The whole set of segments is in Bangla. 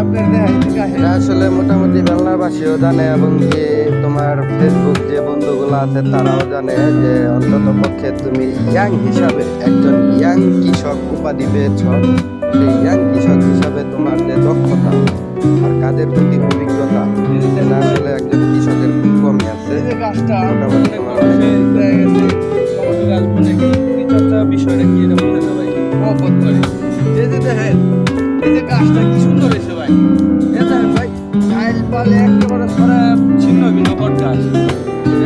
এটা আসলে মোটামুটি বাংলাভাষীও জানে এবং যে তোমার ফেসবুক যে বন্ধুগুলো আছে তারাও জানে যে অন্তত পক্ষে তুমি ইয়াং হিসাবে একজন ইয়াং কৃষক উপাধি পেয়েছ। সেই ইয়াং কৃষক হিসাবে তোমার যে দক্ষতা আর কাজের প্রতি অভিজ্ঞতা এটা আসলে একজন কৃষকের খুব কমই আছে। মোটামুটি তোমার বিষয়টা কি এটা বলে না ভাই মহব্বত করে এই যে দেখেন এই যে গাছটা কি সুন্দর হয়েছে ভাই দেখেন ভাই চাইল পালে একেবারে সারা ছিন্ন ভিন্ন বট গাছ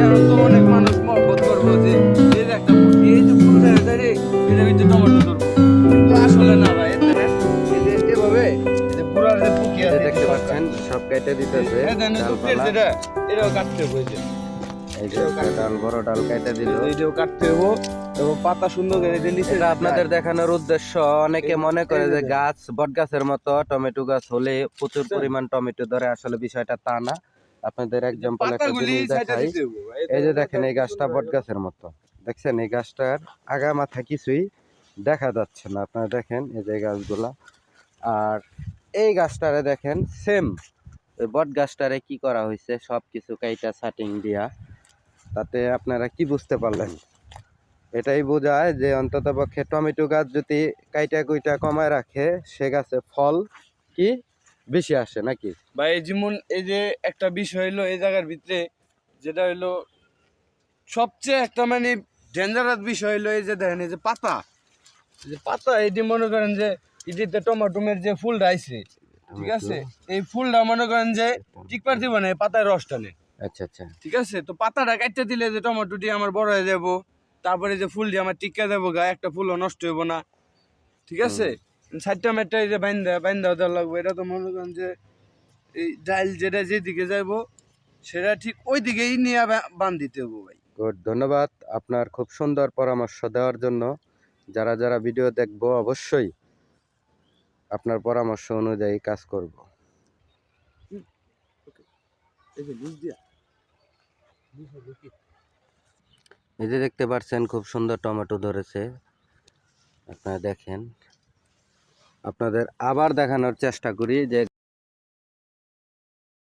এখন তো অনেক মানুষ মহব্বত করবো যে এই যে একটা এই যে ফুল দেখা যায় রে এটার ভিতরে টমেটো ধরবো কিন্তু আসলে না ভাই দেখেন এই যে এভাবে এই যে পুরার যে পুকি আছে দেখতে পাচ্ছেন সব কেটে দিতেছে ডালপালা। এটাও কাটতে হয়েছে এই যে একটা ডাল বড় ডাল কেটে দিল। এইটাও কাটতে হবো এবং পাতা সুন্দর করে নিচে এটা আপনাদের দেখানোর উদ্দেশ্য, অনেকে মনে করে যে গাছ বট গাছের মতো টমেটো গাছ হলে প্রচুর পরিমাণ টমেটো ধরে, আসলে বিষয়টা তা না। আপনাদের এক্সাম্পল একটা জিনিস দেখাই। এই যে দেখেন এই গাছটা বট গাছের মতো, দেখছেন এই গাছটার আগা মাথা কিছুই দেখা যাচ্ছে না। আপনারা দেখেন এই যে গাছগুলা, আর এই গাছটারে দেখেন সেম ওই বট গাছটারে কি করা হয়েছে, সব কিছু কাইটা সাটিং দিয়া। তাতে আপনারা কি বুঝতে পারলেন? এটাই বোঝায় যে অন্তত পক্ষে টমেটো গাছ যদি কাইটা কুইটা কমায় রাখে সে গাছে ফল কি বেশি আসে নাকি ভাই। যেমন এই যে একটা বিষয় হইলো এই জায়গার ভিতরে যেটা হইলো সবচেয়ে একটা মানে ডেঞ্জারাস বিষয় হইলো এই যে দেখেন এই যে পাতা, এই যে পাতা এটি মনে করেন যে এটিতে টমাটোমের যে ফুলটা আইছে, ঠিক আছে, এই ফুলটা মনে করেন যে টিকপার দিব না, পাতায় রস টানে। আচ্ছা আচ্ছা, ঠিক আছে, তো পাতাটা কাটতে দিলে যে টমেটোটি আমার বড় হয়ে যাব, তারপরে যে ফুলটি আমার টিকা দেবো গা, একটা ফুলও নষ্ট হইব না। ঠিক আছে, সাইডটা মেটটা এই যে বাইন্দা দেওয়া লাগবে, এটা তো মনে করেন যে এই ডাইল যেটা যেদিকে যাইব সেটা ঠিক ওই দিকেই নিয়ে বান দিতে হবো ভাই। গুড, ধন্যবাদ আপনার খুব সুন্দর পরামর্শ দেওয়ার জন্য। যারা যারা ভিডিও দেখবো অবশ্যই আপনার পরামর্শ অনুযায়ী কাজ করব। এই যে দেখতে পাচ্ছেন খুব সুন্দর টমেটো ধরেছে, আপনারা দেখেন। আপনাদের আবার দেখানোর চেষ্টা করি যে